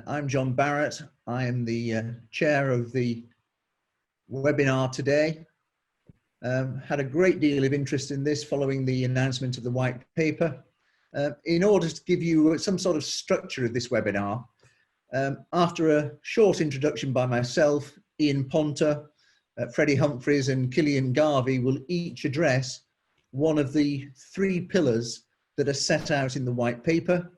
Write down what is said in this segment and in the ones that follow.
I'm John Barrett. I am the chair of the webinar today. Had a great deal of interest in this following the announcement of the white paper. In order to give you some sort of structure of this webinar, after a short introduction by myself, Ian Ponter, Freddie Humphreys and Killian Garvey will each address one of the three pillars that are set out in the white paper.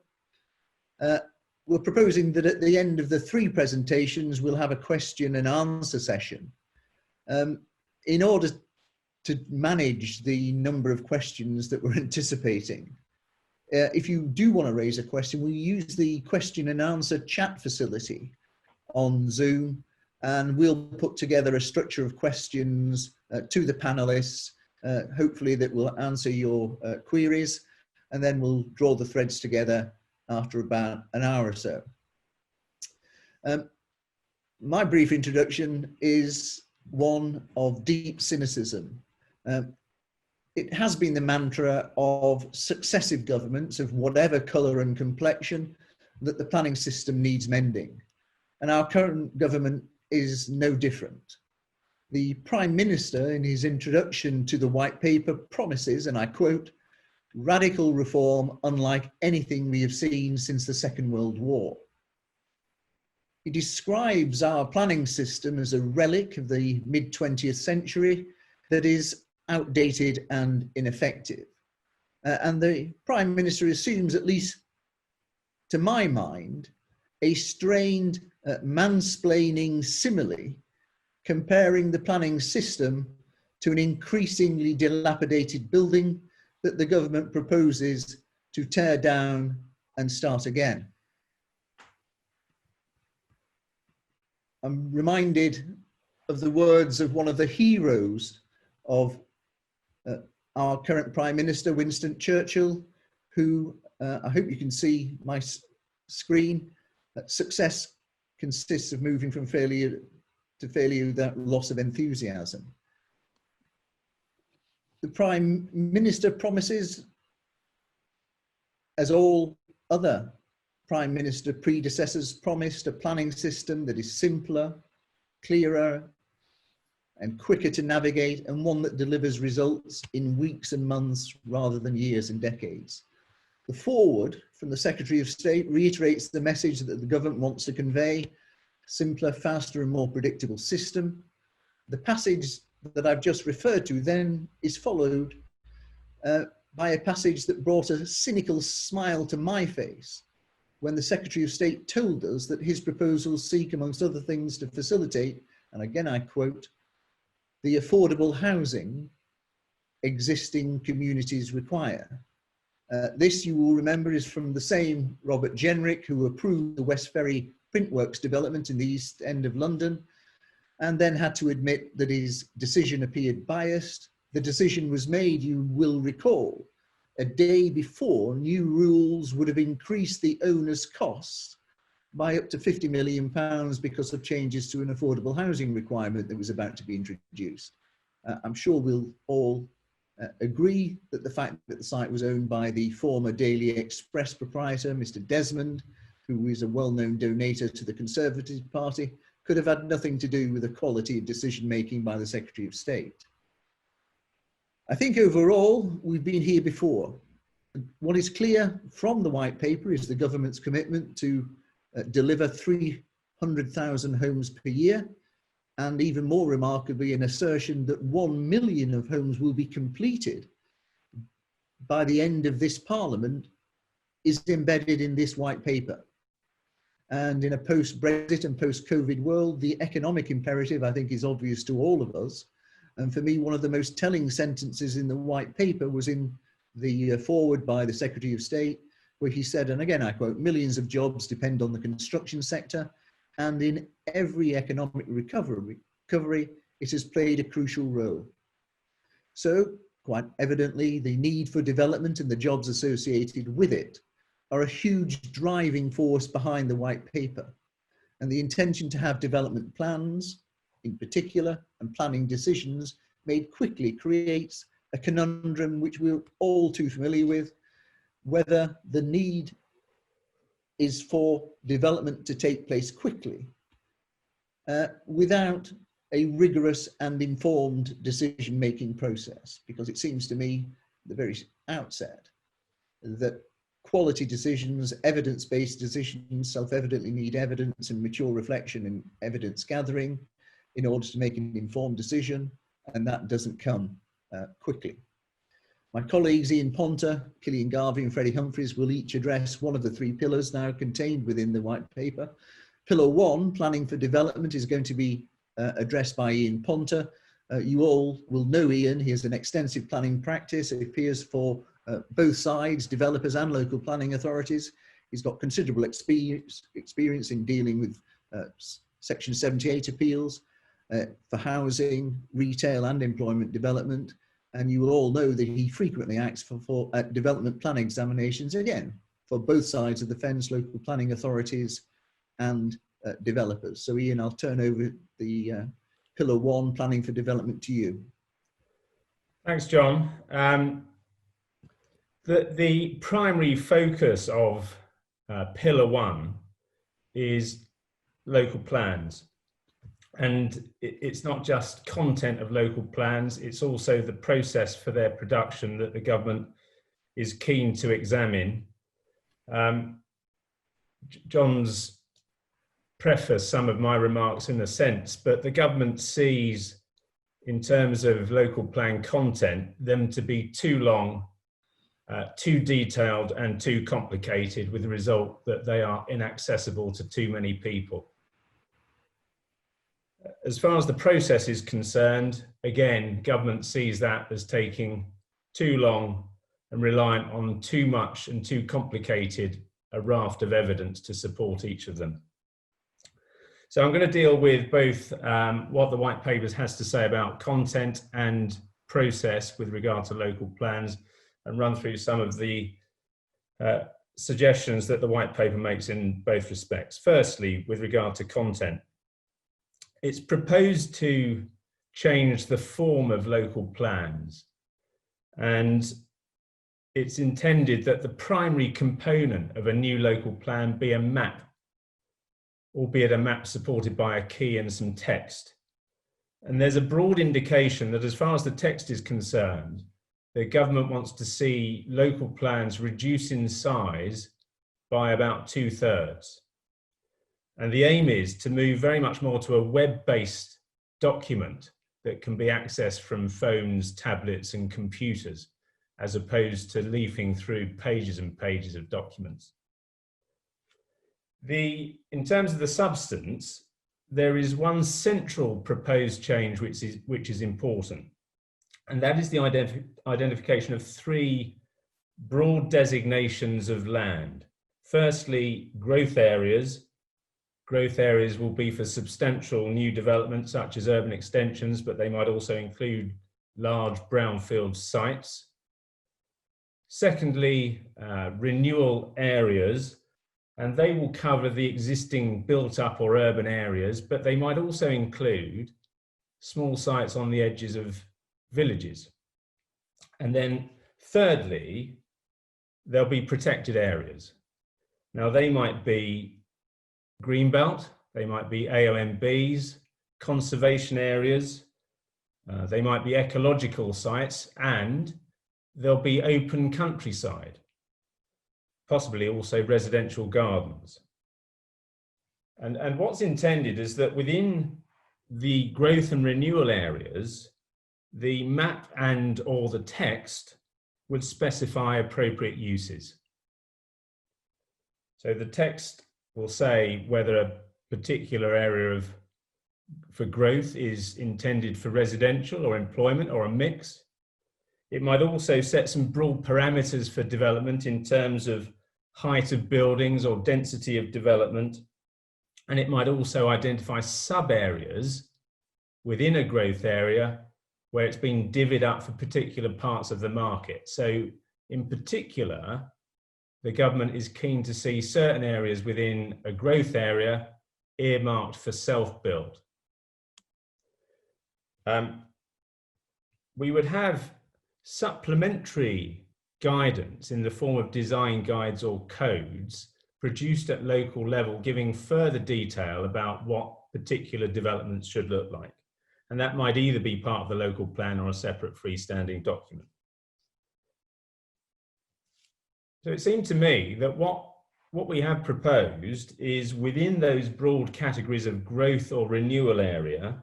We're proposing that at the end of the three presentations, we'll have a question and answer session. In order to manage the number of questions that we're anticipating, if you do want to raise a question, we'll use the question and answer chat facility on Zoom, and we'll put together a structure of questions to the panelists, hopefully that will answer your queries, and then we'll draw the threads together after about an hour or so. My brief introduction is one of deep cynicism. It has been the mantra of successive governments of whatever colour and complexion that the planning system needs mending. And our current government is no different. The Prime Minister, in his introduction to the white paper, promises, and I quote, "radical reform unlike anything we have seen since the Second World War." He describes our planning system as a relic of the mid-20th century that is outdated and ineffective. And the Prime Minister assumes, at least to my mind, a strained mansplaining simile comparing the planning system to an increasingly dilapidated building that the government proposes to tear down and start again. I'm reminded of the words of one of the heroes of our current Prime Minister, Winston Churchill, who, I hope you can see my screen, success consists of moving from failure to failure without loss of enthusiasm. The Prime Minister promises, as all other Prime Minister predecessors promised, a planning system that is simpler, clearer, and quicker to navigate, and one that delivers results in weeks and months rather than years and decades. The foreword from the Secretary of State reiterates the message that the government wants to convey: simpler, faster, and more predictable system. The passage that I've just referred to then is followed by a passage that brought a cynical smile to my face when the Secretary of State told us that his proposals seek, amongst other things, to facilitate, and again I quote, "the affordable housing existing communities require." This, you will remember, is from the same Robert Jenrick who approved the West Ferry Printworks development in the East End of London, and then had to admit that his decision appeared biased. The decision was made, you will recall, a day before new rules would have increased the owner's costs by up to £50 million because of changes to an affordable housing requirement that was about to be introduced. I'm sure we'll all agree that the fact that the site was owned by the former Daily Express proprietor, Mr. Desmond, who is a well-known donator to the Conservative Party, could have had nothing to do with the quality of decision-making by the Secretary of State. I think overall, we've been here before. What is clear from the white paper is the government's commitment to deliver 300,000 homes per year, and even more remarkably, an assertion that 1 million of homes will be completed by the end of this Parliament is embedded in this white paper. And in a post-Brexit and post-COVID world, the economic imperative, I think, is obvious to all of us. And for me, one of the most telling sentences in the white paper was in the foreword by the Secretary of State, where he said, and again I quote, "millions of jobs depend on the construction sector, and in every economic recovery, it has played a crucial role." So, quite evidently, the need for development and the jobs associated with it are a huge driving force behind the white paper. And the intention to have development plans, in particular, and planning decisions made quickly creates a conundrum which we're all too familiar with, whether the need is for development to take place quickly without a rigorous and informed decision-making process, because it seems to me at the very outset that quality decisions, evidence-based decisions, self-evidently need evidence and mature reflection and evidence gathering in order to make an informed decision, and that doesn't come quickly. My colleagues Ian Ponter, Killian Garvey and Freddie Humphreys will each address one of the three pillars now contained within the white paper. Pillar 1, planning for development, is going to be addressed by Ian Ponter. You all will know Ian. He has an extensive planning practice. It appears for both sides, developers and local planning authorities. He's got considerable experience in dealing with Section 78 appeals for housing, retail and employment development. And you will all know that he frequently acts for development plan examinations, again, for both sides of the fence, local planning authorities and developers. So Ian, I'll turn over the Pillar 1, planning for development, to you. Thanks, John. The primary focus of Pillar 1 is local plans. And it's not just content of local plans, it's also the process for their production that the government is keen to examine. John's prefaced some of my remarks in a sense, but the government sees, in terms of local plan content, them to be too long, too detailed and too complicated, with the result that they are inaccessible to too many people. As far as the process is concerned, again, government sees that as taking too long and reliant on too much and too complicated a raft of evidence to support each of them. So I'm going to deal with both what the white papers has to say about content and process with regard to local plans, and run through some of the suggestions that the white paper makes in both respects. Firstly, with regard to content, it's proposed to change the form of local plans, and it's intended that the primary component of a new local plan be a map, albeit a map supported by a key and some text. And there's a broad indication that as far as the text is concerned, the government wants to see local plans reduce in size by about 2/3. And the aim is to move very much more to a web-based document that can be accessed from phones, tablets, and computers, as opposed to leafing through pages and pages of documents. In terms of the substance, there is one central proposed change which is important, and that is the identification of three broad designations of land. Firstly, growth areas. Growth areas will be for substantial new development such as urban extensions, but they might also include large brownfield sites. Secondly, renewal areas, and they will cover the existing built up or urban areas, but they might also include small sites on the edges of villages. And then thirdly, there'll be protected areas. Now they might be Greenbelt, they might be AONBs, conservation areas, they might be ecological sites, and there'll be open countryside, possibly also residential gardens. And what's intended is that within the growth and renewal areas, the map and or the text would specify appropriate uses. So the text will say whether a particular area for growth is intended for residential or employment or a mix. It might also set some broad parameters for development in terms of height of buildings or density of development. And it might also identify sub-areas within a growth area where it's been divvied up for particular parts of the market. So in particular, the government is keen to see certain areas within a growth area earmarked for self-build. We would have supplementary guidance in the form of design guides or codes produced at local level, giving further detail about what particular developments should look like. And that might either be part of the local plan or a separate freestanding document. So it seemed to me that what we have proposed is, within those broad categories of growth or renewal area,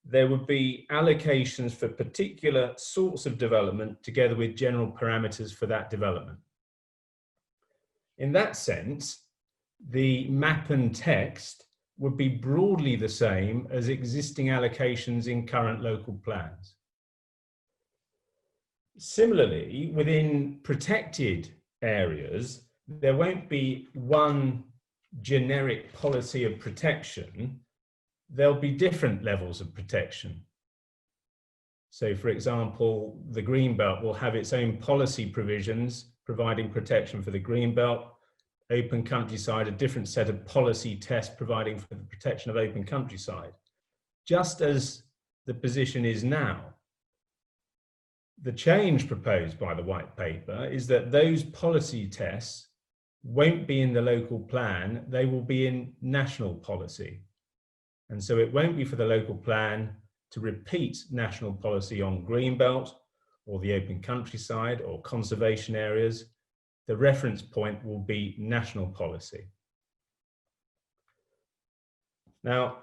there would be allocations for particular sorts of development together with general parameters for that development. In that sense, the map and text would be broadly the same as existing allocations in current local plans. Similarly, within protected areas, there won't be one generic policy of protection. There'll be different levels of protection. So, for example, the Greenbelt will have its own policy provisions providing protection for the Greenbelt. Open countryside, a different set of policy tests providing for the protection of open countryside. Just as the position is now. The change proposed by the white paper is that those policy tests won't be in the local plan, they will be in national policy. And so it won't be for the local plan to repeat national policy on Greenbelt or the open countryside or conservation areas. The reference point will be national policy. Now,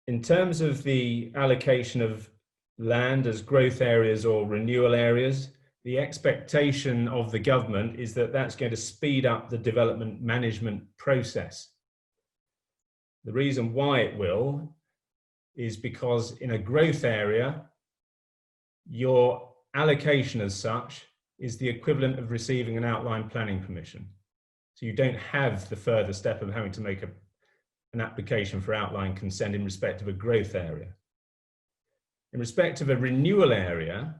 in terms of the allocation of land as growth areas or renewal areas, the expectation of the government is that that's going to speed up the development management process. The reason why it will is because in a growth area, your allocation as such is the equivalent of receiving an outline planning permission. So you don't have the further step of having to make an application for outline consent in respect of a growth area. In respect of a renewal area,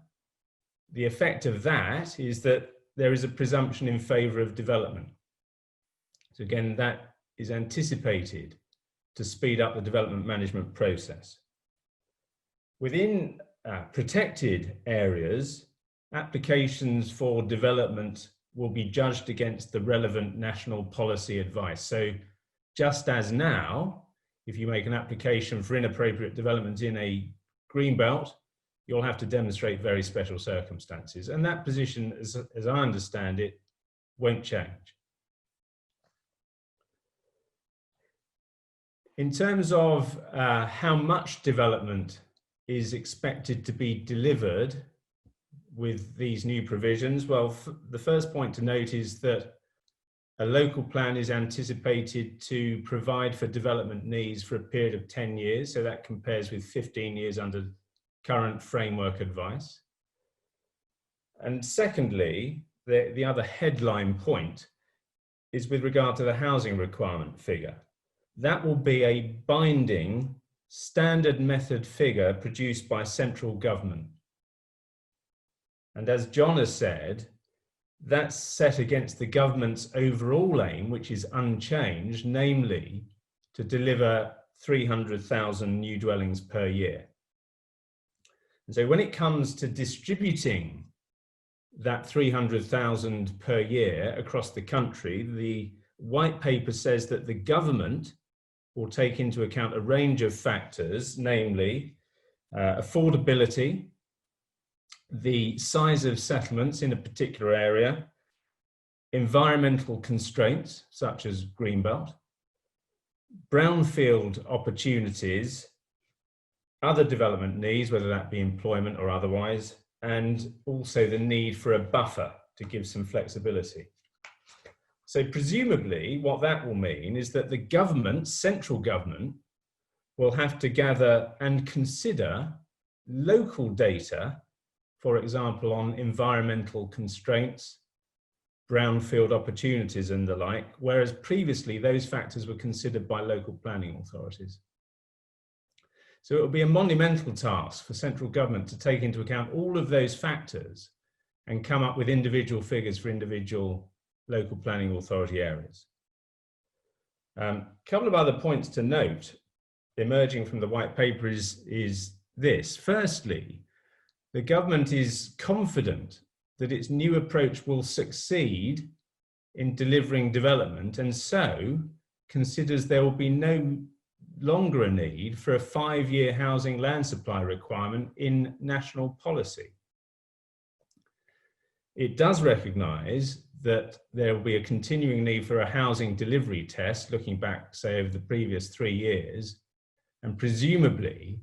the effect of that is that there is a presumption in favour of development. So again, that is anticipated to speed up the development management process. Within protected areas, applications for development will be judged against the relevant national policy advice. So just as now, if you make an application for inappropriate development in a Greenbelt, you'll have to demonstrate very special circumstances. And that position, as I understand it, won't change. In terms of how much development is expected to be delivered with these new provisions, well, the first point to note is that a local plan is anticipated to provide for development needs for a period of 10 years. So that compares with 15 years under current framework advice. And secondly, the other headline point is with regard to the housing requirement figure. That will be a binding standard method figure produced by central government. And as John has said, that's set against the government's overall aim, which is unchanged, namely to deliver 300,000 new dwellings per year. And so when it comes to distributing that 300,000 per year across the country, the white paper says that the government will take into account a range of factors, namely affordability, the size of settlements in a particular area, environmental constraints such as Greenbelt, brownfield opportunities, other development needs, whether that be employment or otherwise, and also the need for a buffer to give some flexibility. So presumably what that will mean is that the government, central government, will have to gather and consider local data, for example, on environmental constraints, brownfield opportunities and the like, whereas previously those factors were considered by local planning authorities. So it will be a monumental task for central government to take into account all of those factors and come up with individual figures for individual local planning authority areas. A couple of other points to note emerging from the white paper is this. Firstly, the government is confident that its new approach will succeed in delivering development, and so considers there will be no longer a need for a 5-year housing land supply requirement in national policy. It does recognise that there will be a continuing need for a housing delivery test, looking back, say, over the previous 3 years, and presumably,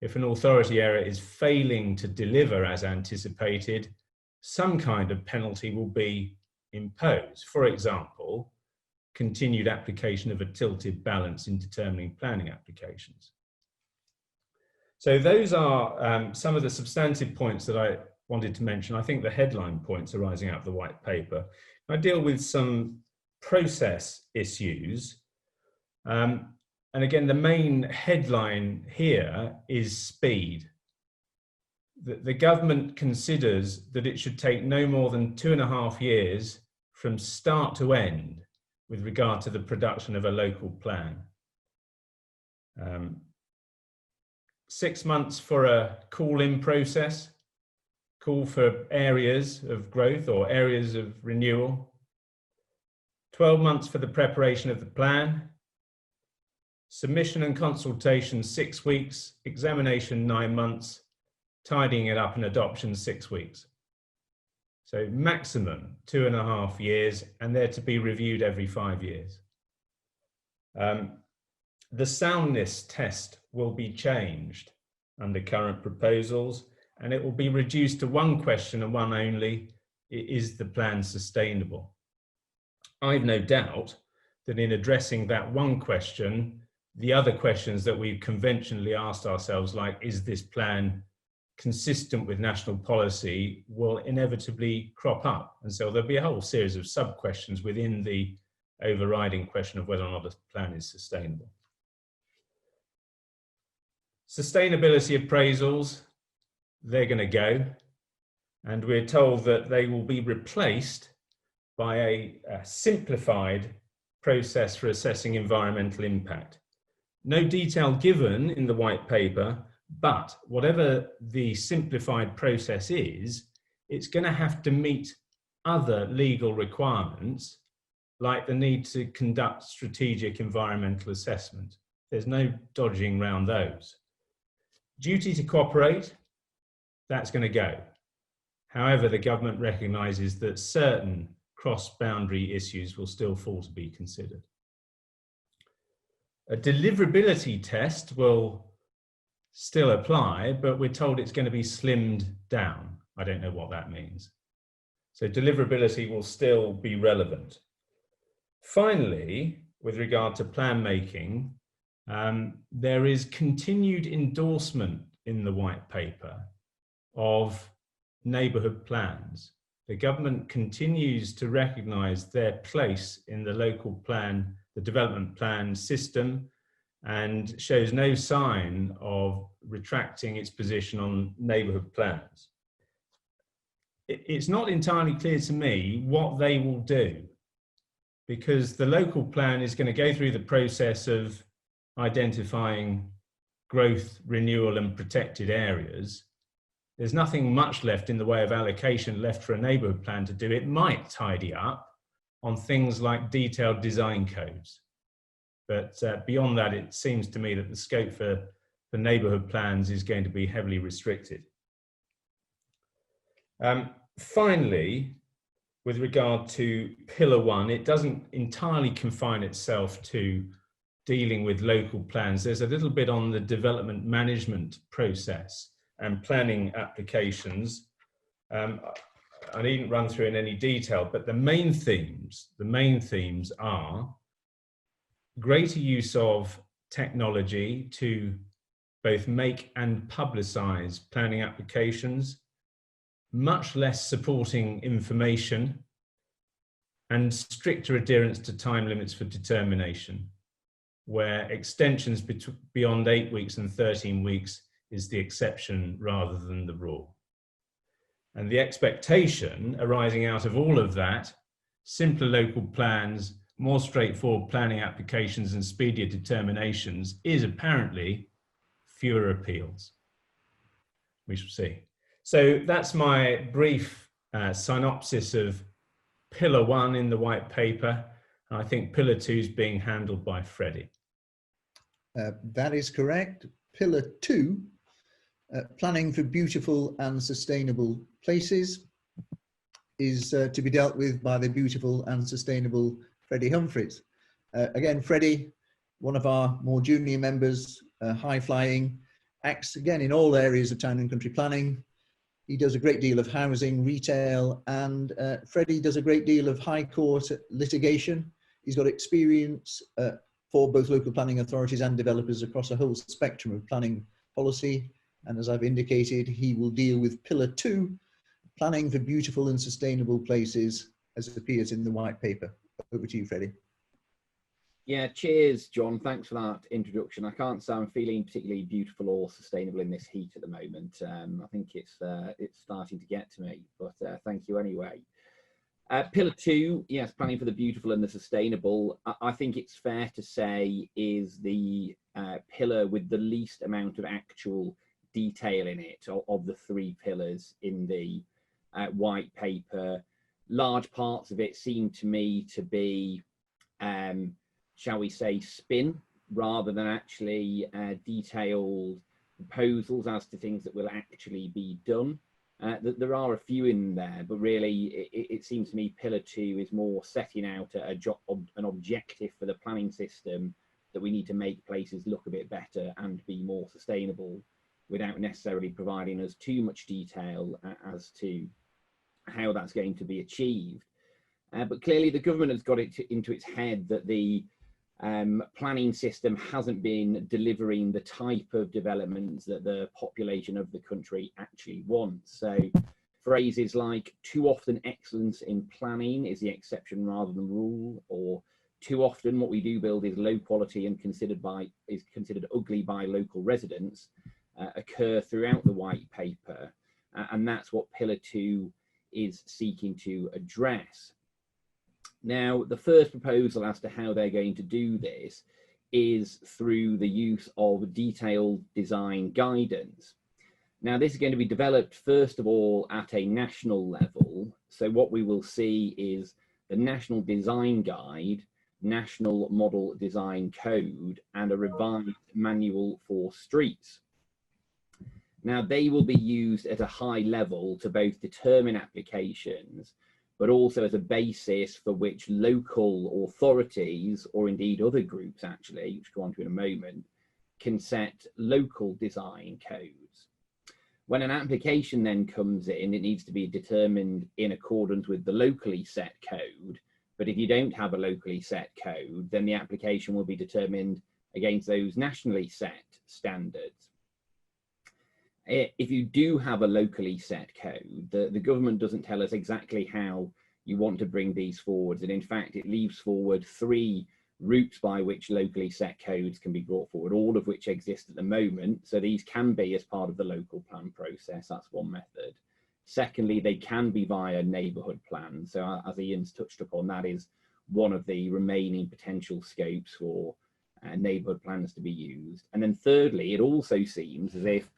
if an authority area is failing to deliver as anticipated, some kind of penalty will be imposed. For example, continued application of a tilted balance in determining planning applications. So those are some of the substantive points that I wanted to mention. I think the headline points arising out of the white paper. I deal with some process issues. And again, the main headline here is speed. The government considers that it should take no more than 2.5 years from start to end with regard to the production of a local plan. 6 months for a call-in process, call for areas of growth or areas of renewal, 12 months for the preparation of the plan, submission and consultation 6 weeks, examination 9 months, tidying it up and adoption 6 weeks. So maximum 2.5 years, and they're to be reviewed every 5 years. The soundness test will be changed under current proposals, and it will be reduced to one question and one only: is the plan sustainable? I've no doubt that in addressing that one question, the other questions that we've conventionally asked ourselves, like, is this plan consistent with national policy, will inevitably crop up. And so there'll be a whole series of sub-questions within the overriding question of whether or not a plan is sustainable. Sustainability appraisals, they're going to go, and we're told that they will be replaced by a simplified process for assessing environmental impact. No detail given in the white paper, but whatever the simplified process is, it's going to have to meet other legal requirements, like the need to conduct strategic environmental assessment. There's no dodging around those. Duty to cooperate, that's going to go. However, the government recognises that certain cross-boundary issues will still fall to be considered. A deliverability test will still apply, but we're told it's going to be slimmed down. I don't know what that means. So deliverability will still be relevant. Finally, with regard to plan making, there is continued endorsement in the white paper of neighbourhood plans. The government continues to recognise their place in the local plan, the development plan system, and shows no sign of retracting its position on neighbourhood plans. It's not entirely clear to me what they will do, because the local plan is going to go through the process of identifying growth, renewal and protected areas. There's nothing much left in the way of allocation left for a neighbourhood plan to do. It might tidy up on things like detailed design codes. But beyond that, it seems to me that the scope for neighbourhood plans is going to be heavily restricted. Finally, with regard to Pillar 1, it doesn't entirely confine itself to dealing with local plans. There's a little bit on the development management process and planning applications. I needn't run through in any detail, but the main themes are greater use of technology to both make and publicise planning applications, much less supporting information, and stricter adherence to time limits for determination, where extensions beyond 8 weeks and 13 weeks is the exception rather than the rule. And the expectation arising out of all of that, simpler local plans, more straightforward planning applications and speedier determinations, is apparently fewer appeals. We shall see. So that's my brief synopsis of pillar 1 in the white paper. And I think pillar 2 is being handled by Freddie. That is correct. Pillar 2, planning for beautiful and sustainable places, is to be dealt with by the beautiful and sustainable Freddie Humphreys. Again, Freddie, one of our more junior members, high flying, acts again in all areas of town and country planning. He does a great deal of housing, retail, and Freddie does a great deal of high court litigation. He's got experience for both local planning authorities and developers across a whole spectrum of planning policy. And as I've indicated, he will deal with pillar 2, planning for beautiful and sustainable places, as it appears in the white paper. Over to you, Freddie. Yeah, cheers, John. Thanks for that introduction. I can't say I'm feeling particularly beautiful or sustainable in this heat at the moment. I think it's starting to get to me, but thank you anyway. Pillar 2, yes, planning for the beautiful and the sustainable, I think it's fair to say is the pillar with the least amount of actual detail in it of the 3 pillars in the white paper. Large parts of it seem to me to be shall we say, spin rather than actually detailed proposals as to things that will actually be done. There are a few in there, but really it seems to me pillar 2 is more setting out an objective for the planning system that we need to make places look a bit better and be more sustainable without necessarily providing us too much detail as to how that's going to be achieved. But clearly the government has got it into its head that the planning system hasn't been delivering the type of developments that the population of the country actually wants. So phrases like too often excellence in planning is the exception rather than rule, or too often what we do build is low quality and considered ugly by local residents occur throughout the white paper, and that's what pillar 2 is seeking to address. Now, the first proposal as to how they're going to do this is through the use of detailed design guidance. Now, this is going to be developed, first of all, at a national level. So what we will see is the National Design Guide, National Model Design Code, and a revised manual for streets. Now, they will be used at a high level to both determine applications, but also as a basis for which local authorities, or indeed other groups actually, which we'll go on to in a moment, can set local design codes. When an application then comes in, it needs to be determined in accordance with the locally set code. But if you don't have a locally set code, then the application will be determined against those nationally set standards. If you do have a locally set code, the government doesn't tell us exactly how you want to bring these forwards. And in fact, it leaves forward 3 routes by which locally set codes can be brought forward, all of which exist at the moment. So these can be as part of the local plan process. That's one method. Secondly, they can be via neighbourhood plans. So as Ian's touched upon, that is one of the remaining potential scopes for neighbourhood plans to be used. And then thirdly, it also seems as if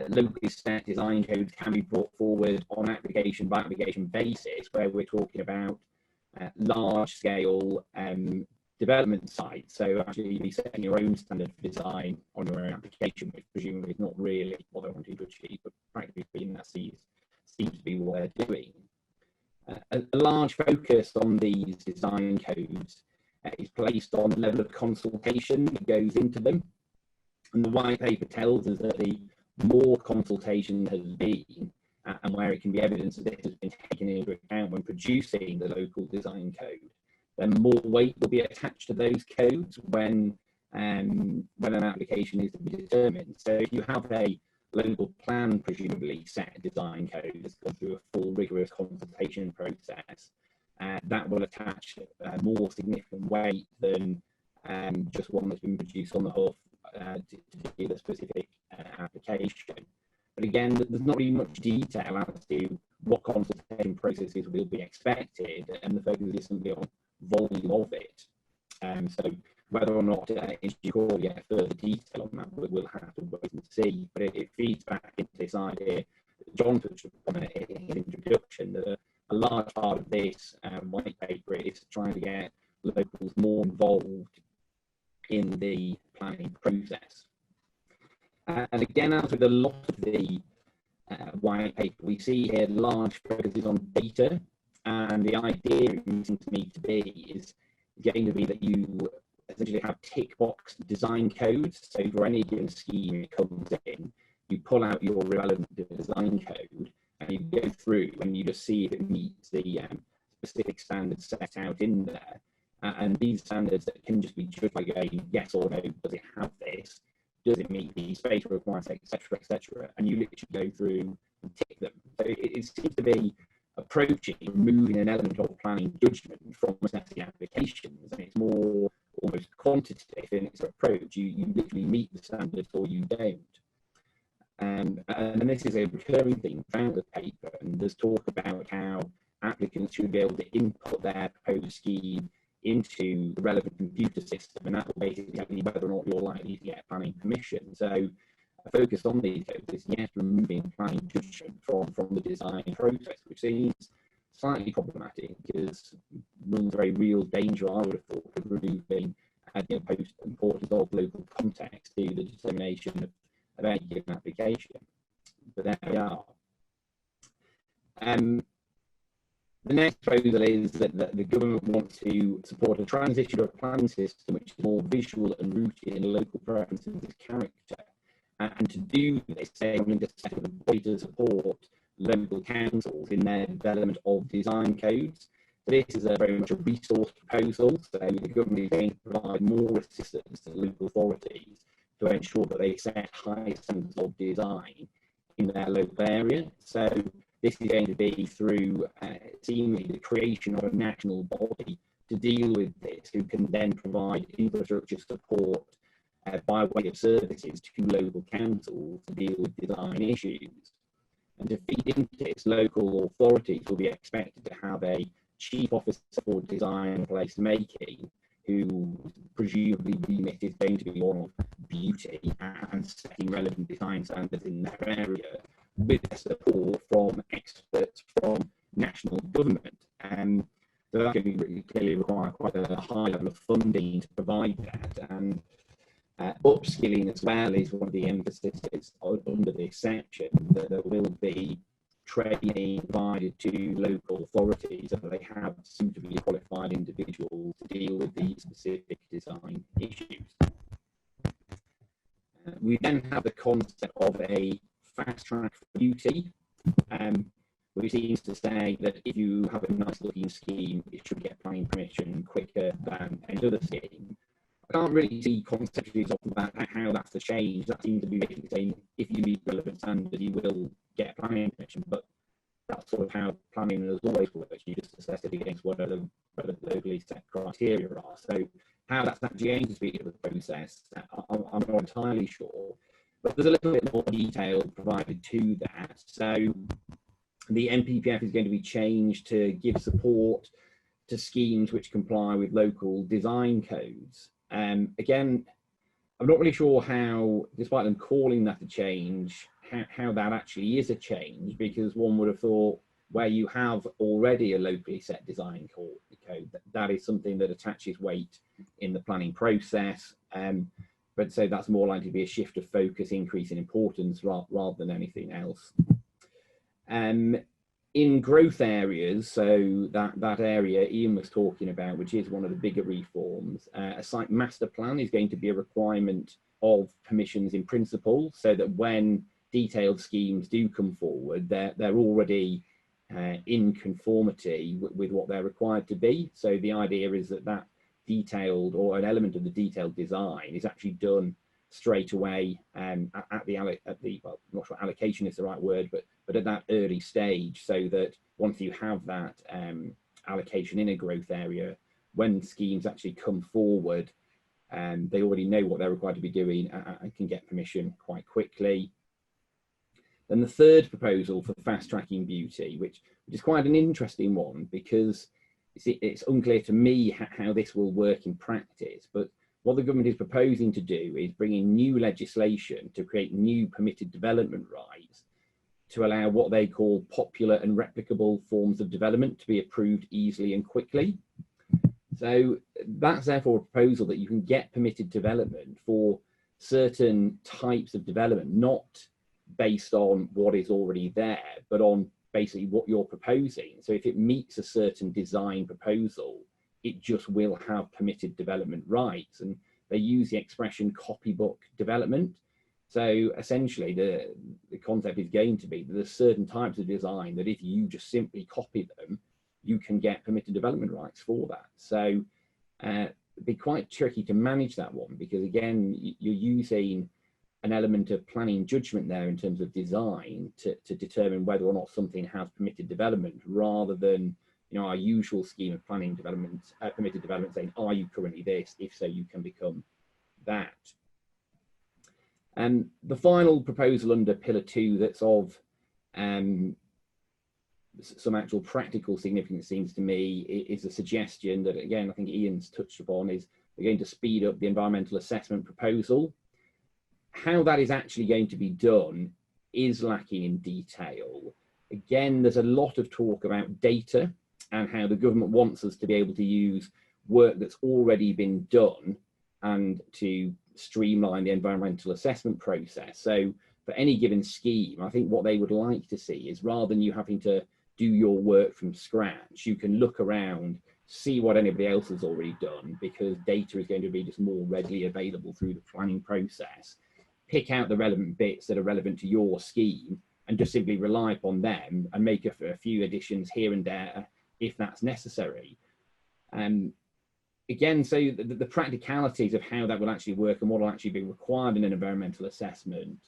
locally set design codes can be brought forward on application by application basis, where we're talking about large scale development sites. So actually you'll be setting your own standard for design on your own application, which presumably is not really what they're wanting to achieve, but practically that seems to be what they're doing. A large focus on these design codes is placed on the level of consultation that goes into them. And the white paper tells us that the more consultation has been, and where it can be evidence that this has been taken into account when producing the local design code, then more weight will be attached to those codes when an application is to be determined. So if you have a local plan, presumably set design code that's gone through a full rigorous consultation process, that will attach more significant weight than just one that's been produced on the hoof to do the specific application. But again, there's not really much detail as to what consultation processes will be expected, and the focus is simply on volume of it. So whether or not it's due to get further detail on that, we'll have to wait and see. But it feeds back into this idea that John touched upon in his introduction, that a large part of this white paper is trying to get locals more involved in the planning process. And again, as with a lot of the white paper, we see here large focuses on data, and the idea it seems to me to be is going to be that you essentially have tick box design codes. So for any given scheme it comes in, you pull out your relevant design code and you go through and you just see if it meets the specific standards set out in there. And these standards that can just be judged by going yes or no, does it have this? Does it meet the space requirements, etc., etc.? And you literally go through and tick them. So it seems to be approaching, removing an element of planning judgment from assessing applications, and it's more almost quantitative in its approach. You literally meet the standards or you don't. And this is a recurring theme throughout the paper, and there's talk about how applicants should be able to input their proposed scheme into the relevant computer system, and that will basically tell you whether or not you're likely to get planning permission. So a focus on these codes is yes, removing planning judgment from the design process, which seems slightly problematic because runs a very real danger, I would have thought, of removing the importance of local context to the determination of any given application. But there we are. The next proposal is that the government wants to support a transition to a planning system which is more visual and rooted in local preferences and character. And to do this, they're going to set up a way to support local councils in their development of design codes. This is very much a resource proposal, so the government is going to provide more assistance to local authorities to ensure that they set high standards of design in their local area. So this is going to be through seemingly the creation of a national body to deal with this, who can then provide infrastructure support by way of services to local councils to deal with design issues. And to feed into this, local authorities will be expected to have a chief officer for design and placemaking, who presumably remit is going to be one of beauty and setting relevant design standards in their area, with support from experts from national government. So that's going to really clearly require quite a high level of funding to provide that. And upskilling as well is one of the emphases under this section, that there will be training provided to local authorities so that they have suitably qualified individuals to deal with these specific design issues. We then have the concept of a fast track for beauty, which seems to say that if you have a nice looking scheme, it should get planning permission quicker than any other scheme. I can't really see conceptually how that's a change. That seems to be basically saying if you meet relevant standards, you will get planning permission, but that's sort of how planning has always worked. You just assess it against whatever the locally set criteria are. So how that's actually going to speed up the process, I'm not entirely sure. But there's a little bit more detail provided to that. So the NPPF is going to be changed to give support to schemes which comply with local design codes. Again, I'm not really sure how, despite them calling that a change, how that actually is a change, because one would have thought where you have already a locally set design code, that is something that attaches weight in the planning process. But so that's more likely to be a shift of focus, increase in importance rather than anything else. In growth areas, so that area Ian was talking about, which is one of the bigger reforms, a site master plan is going to be a requirement of permissions in principle, so that when detailed schemes do come forward, they're already in conformity with what they're required to be. So the idea is that detailed, or an element of the detailed design, is actually done straight away at the well, I'm not sure allocation is the right word, but at that early stage, so that once you have that allocation in a growth area, when schemes actually come forward, they already know what they're required to be doing and can get permission quite quickly. Then the third proposal for fast tracking beauty, which is quite an interesting one, because it's unclear to me how this will work in practice, but what the government is proposing to do is bring in new legislation to create new permitted development rights, to allow what they call popular and replicable forms of development to be approved easily and quickly. So that's therefore a proposal that you can get permitted development for certain types of development, not based on what is already there, but on basically what you're proposing. So if it meets a certain design proposal, it just will have permitted development rights. And they use the expression copybook development. So essentially the concept is going to be that there's certain types of design that if you just simply copy them, you can get permitted development rights for that. So it'd be quite tricky to manage that one, because again, you're using an element of planning judgment there in terms of design to determine whether or not something has permitted development, rather than, you know, our usual scheme of planning development, permitted development, saying, are you currently this? If so, you can become that. And the final proposal under Pillar 2 that's of some actual practical significance, seems to me, is a suggestion that, again, I think Ian's touched upon, is we're going to speed up the environmental assessment proposal. How that is actually going to be done is lacking in detail. Again, there's a lot of talk about data and how the government wants us to be able to use work that's already been done and to streamline the environmental assessment process. So for any given scheme, I think what they would like to see is, rather than you having to do your work from scratch, you can look around, see what anybody else has already done, because data is going to be just more readily available through the planning process. Pick out the relevant bits that are relevant to your scheme and just simply rely upon them and make a few additions here and there if that's necessary. Again, so the practicalities of how that will actually work and what will actually be required in an environmental assessment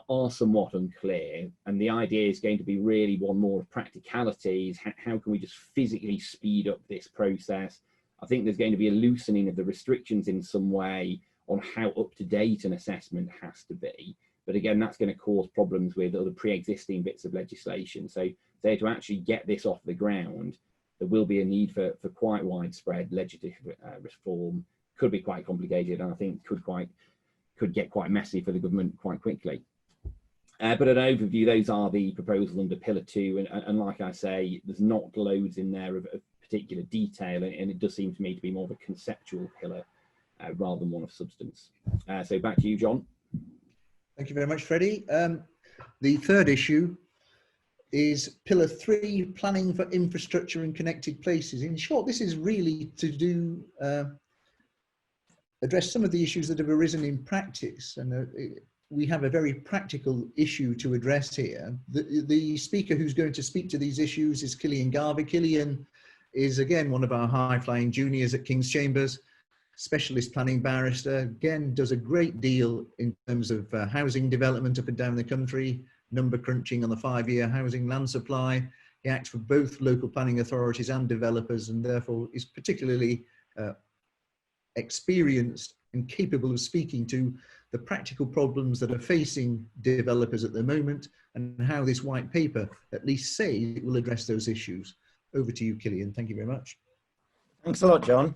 are somewhat unclear, and the idea is going to be really one more of practicalities. How can we just physically speed up this process? I think there's going to be a loosening of the restrictions in some way on how up to date an assessment has to be, but again, that's going to cause problems with other pre-existing bits of legislation. So to actually get this off the ground, there will be a need for quite widespread legislative reform. Could be quite complicated, and I think could get quite messy for the government quite quickly. But an overview, those are the proposals under Pillar 2, and like I say, there's not loads in there of particular detail, and it does seem to me to be more of a conceptual pillar rather than one of substance. So back to you, John. Thank you very much, Freddie. The third issue is Pillar 3, planning for infrastructure and connected places. In short, this is really to do address some of the issues that have arisen in practice, and we have a very practical issue to address here. The speaker who's going to speak to these issues is Killian Garvey. Killian is again one of our high-flying juniors at King's Chambers, specialist planning barrister, again does a great deal in terms of housing development up and down the country, number crunching on the 5-year housing land supply. He acts for both local planning authorities and developers, and therefore is particularly experienced and capable of speaking to the practical problems that are facing developers at the moment, and how this white paper at least says it will address those issues. Over to you, Killian. Thank you very much. Thanks a lot, John.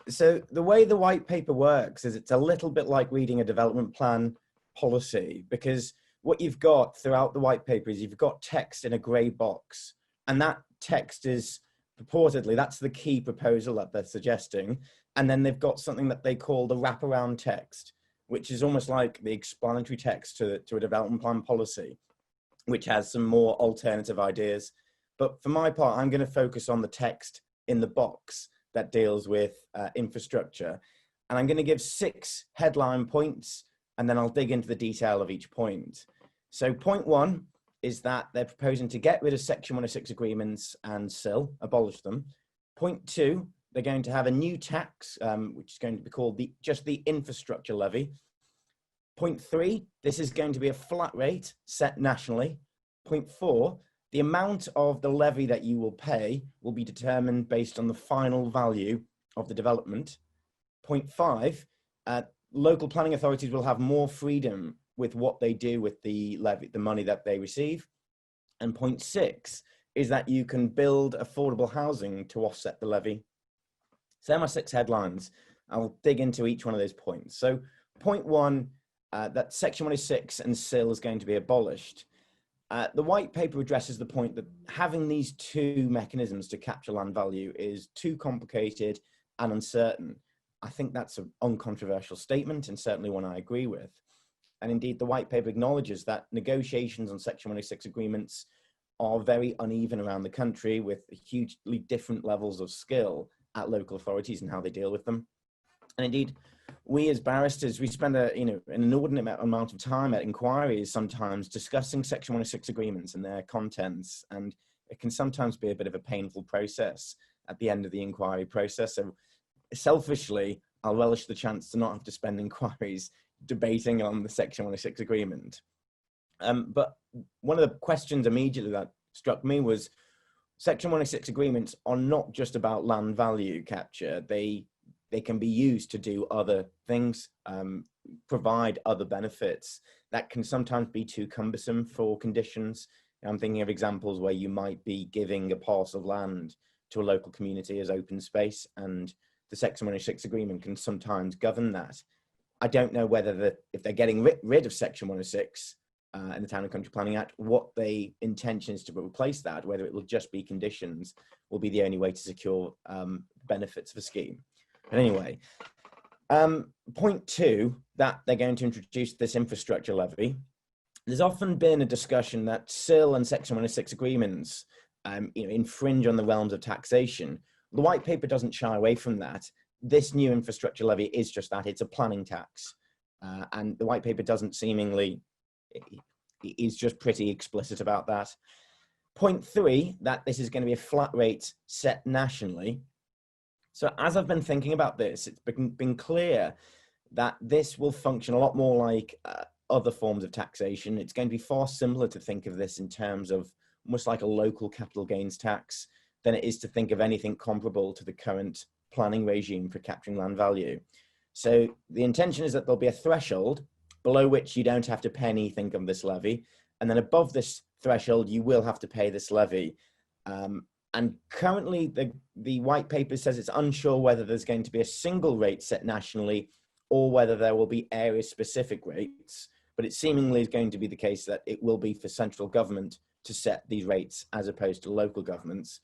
So the way the white paper works is it's a little bit like reading a development plan policy, because what you've got throughout the white paper is you've got text in a grey box, and that text is purportedly, that's the key proposal that they're suggesting. And then they've got something that they call the wraparound text, which is almost like the explanatory text to a development plan policy, which has some more alternative ideas. But for my part, I'm going to focus on the text in the box that deals with infrastructure. And I'm going to give 6 headline points, and then I'll dig into the detail of each point. So point 1 is that they're proposing to get rid of Section 106 agreements and SIL, abolish them. Point 2, they're going to have a new tax, which is going to be called just the infrastructure levy. Point 3, this is going to be a flat rate set nationally. Point 4, the amount of the levy that you will pay will be determined based on the final value of the development. Point 5, local planning authorities will have more freedom with what they do with the levy, the money that they receive. And point 6 is that you can build affordable housing to offset the levy. So they're my 6 headlines. I'll dig into each one of those points. So point 1, that Section 106 and SIL is going to be abolished. The white paper addresses the point that having these two mechanisms to capture land value is too complicated and uncertain. I think that's an uncontroversial statement, and certainly one I agree with. And indeed, the white paper acknowledges that negotiations on Section 106 agreements are very uneven around the country, with hugely different levels of skill at local authorities and how they deal with them. And indeed, we as barristers, we spend an inordinate amount of time at inquiries sometimes discussing Section 106 agreements and their contents, and it can sometimes be a bit of a painful process at the end of the inquiry process. So selfishly, I'll relish the chance to not have to spend inquiries debating on the Section 106 agreement. But one of the questions immediately that struck me was Section 106 agreements are not just about land value capture. They can be used to do other things, provide other benefits that can sometimes be too cumbersome for conditions. I'm thinking of examples where you might be giving a parcel of land to a local community as open space, and the Section 106 agreement can sometimes govern that. I don't know whether if they're getting rid of Section 106 in the Town and Country Planning Act, what the intention is to replace that, whether it will just be conditions, will be the only way to secure benefits of a scheme. But anyway, point two, that they're going to introduce this infrastructure levy. There's often been a discussion that SIL and Section 106 agreements infringe on the realms of taxation. The white paper doesn't shy away from that. This new infrastructure levy is just that, it's a planning tax. And the white paper doesn't seemingly, it is just pretty explicit about that. Point three, that this is going to be a flat rate set nationally. So as I've been thinking about this, it's been clear that this will function a lot more like other forms of taxation. It's going to be far simpler to think of this in terms of almost like a local capital gains tax than it is to think of anything comparable to the current planning regime for capturing land value. So the intention is that there'll be a threshold below which you don't have to pay anything on this levy, and then above this threshold you will have to pay this levy. And currently the white paper says it's unsure whether there's going to be a single rate set nationally or whether there will be area specific rates, but it seemingly is going to be the case that it will be for central government to set these rates as opposed to local governments.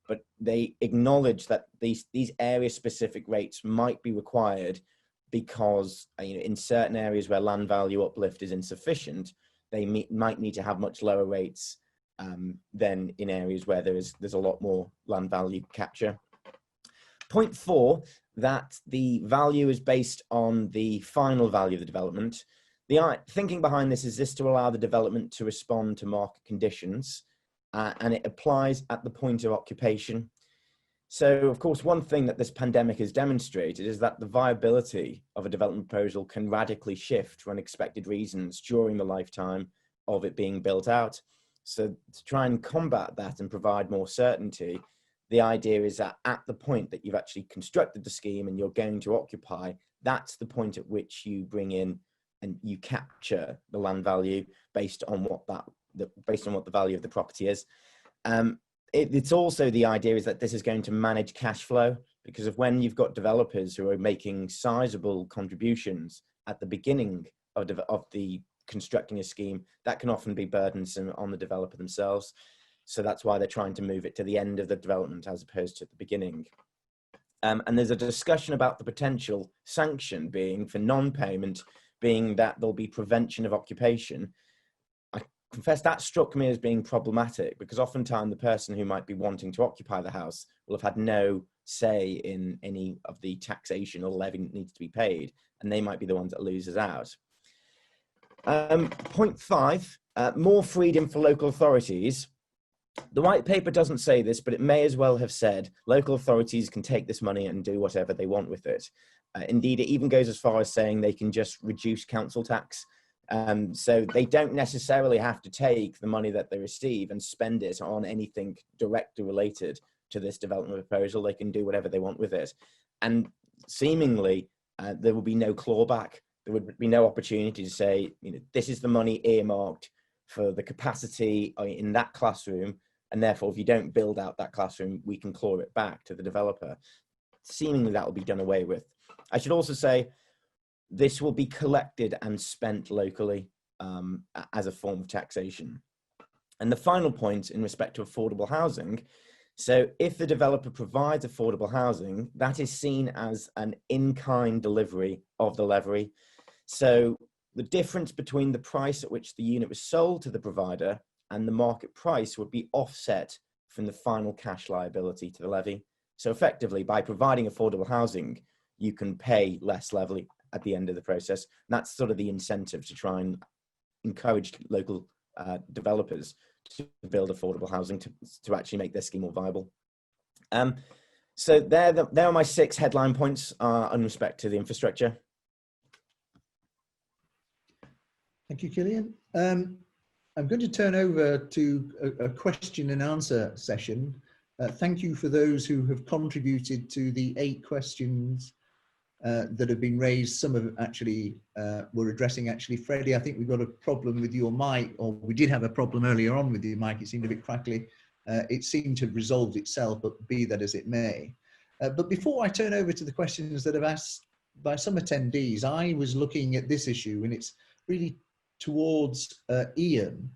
But they acknowledge that these area specific rates might be required because in certain areas where land value uplift is insufficient, they might need to have much lower rates than in areas where there's a lot more land value capture. Point four, that the value is based on the final value of the development. The thinking behind this is to allow the development to respond to market conditions, and it applies at the point of occupation. So, of course, one thing that this pandemic has demonstrated is that the viability of a development proposal can radically shift for unexpected reasons during the lifetime of it being built out. So to try and combat that and provide more certainty, the idea is that at the point that you've actually constructed the scheme and you're going to occupy, that's the point at which you bring in and you capture the land value based on what the value of the property is. It's also the idea is that this is going to manage cash flow, because of when you've got developers who are making sizable contributions at the beginning of the constructing a scheme, that can often be burdensome on the developer themselves. So that's why they're trying to move it to the end of the development as opposed to the beginning. And there's a discussion about the potential sanction being for non-payment, being that there'll be prevention of occupation. I confess that struck me as being problematic, because oftentimes the person who might be wanting to occupy the house will have had no say in any of the taxation or levy that needs to be paid, and they might be the ones that loses out. Point five, more freedom for local authorities. The white paper doesn't say this, but it may as well have said local authorities can take this money and do whatever they want with it. Indeed, it even goes as far as saying they can just reduce council tax. So they don't necessarily have to take the money that they receive and spend it on anything directly related to this development proposal. They can do whatever they want with it. And seemingly, there will be no clawback. There would be no opportunity to say, this is the money earmarked for the capacity in that classroom, and therefore if you don't build out that classroom, we can claw it back to the developer. Seemingly that will be done away with. I should also say this will be collected and spent locally as a form of taxation. And the final point in respect to affordable housing, so if the developer provides affordable housing, that is seen as an in-kind delivery of the levy. So the difference between the price at which the unit was sold to the provider and the market price would be offset from the final cash liability to the levy. So effectively, by providing affordable housing, you can pay less levy at the end of the process. And that's sort of the incentive to try and encourage local developers to build affordable housing to actually make their scheme more viable. So there are my 6 headline points in respect to the infrastructure. Thank you, Killian. I'm going to turn over to a question and answer session. Thank you for those who have contributed to the 8 questions that have been raised. Some of actually were addressing actually Freddie. I think we've got a problem with your mic, or we did have a problem earlier on with your mic. It seemed a bit crackly. It seemed to have resolved itself, but be that as it may. But before I turn over to the questions that have asked by some attendees, I was looking at this issue, and it's really towards Ian.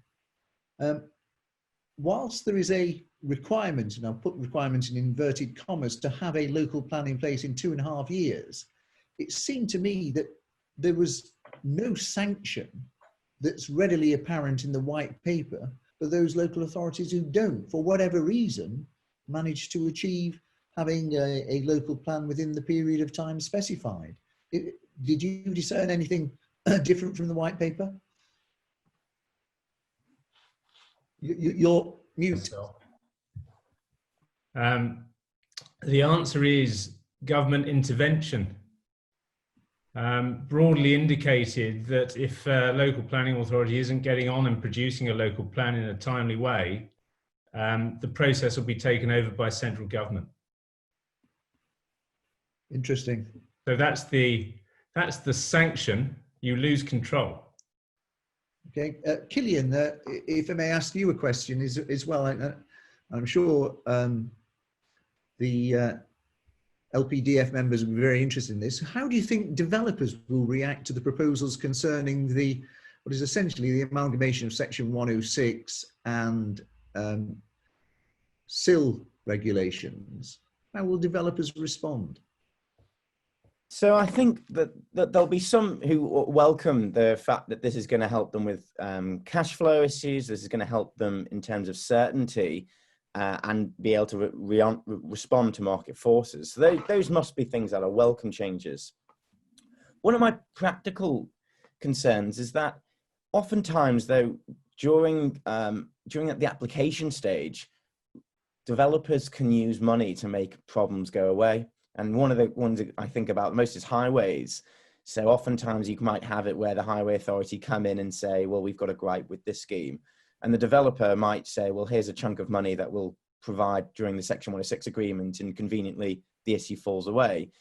Whilst there is a requirement, and I'll put requirement in inverted commas, to have a local plan in place in 2.5 years, it seemed to me that there was no sanction that's readily apparent in the white paper for those local authorities who don't, for whatever reason, manage to achieve having a local plan within the period of time specified. Did you discern anything different from the white paper? You're mute. The answer is government intervention. Broadly indicated that if a local planning authority isn't getting on and producing a local plan in a timely way, the process will be taken over by central government. Interesting. So that's the sanction. You lose control. Okay, Killian, if I may ask you a question as well, I'm sure the LPDF members will be very interested in this. How do you think developers will react to the proposals concerning what is essentially the amalgamation of Section 106 and SIL regulations? How will developers respond? So I think that there'll be some who welcome the fact that this is going to help them with cash flow issues. This is going to help them in terms of certainty and be able to respond to market forces. So those must be things that are welcome changes. One of my practical concerns is that oftentimes, though, during the application stage, developers can use money to make problems go away. And one of the ones I think about most is highways. So oftentimes you might have it where the highway authority come in and say, well, we've got a gripe with this scheme. And the developer might say, well, here's a chunk of money that we'll provide during the Section 106 agreement, and conveniently the issue falls away.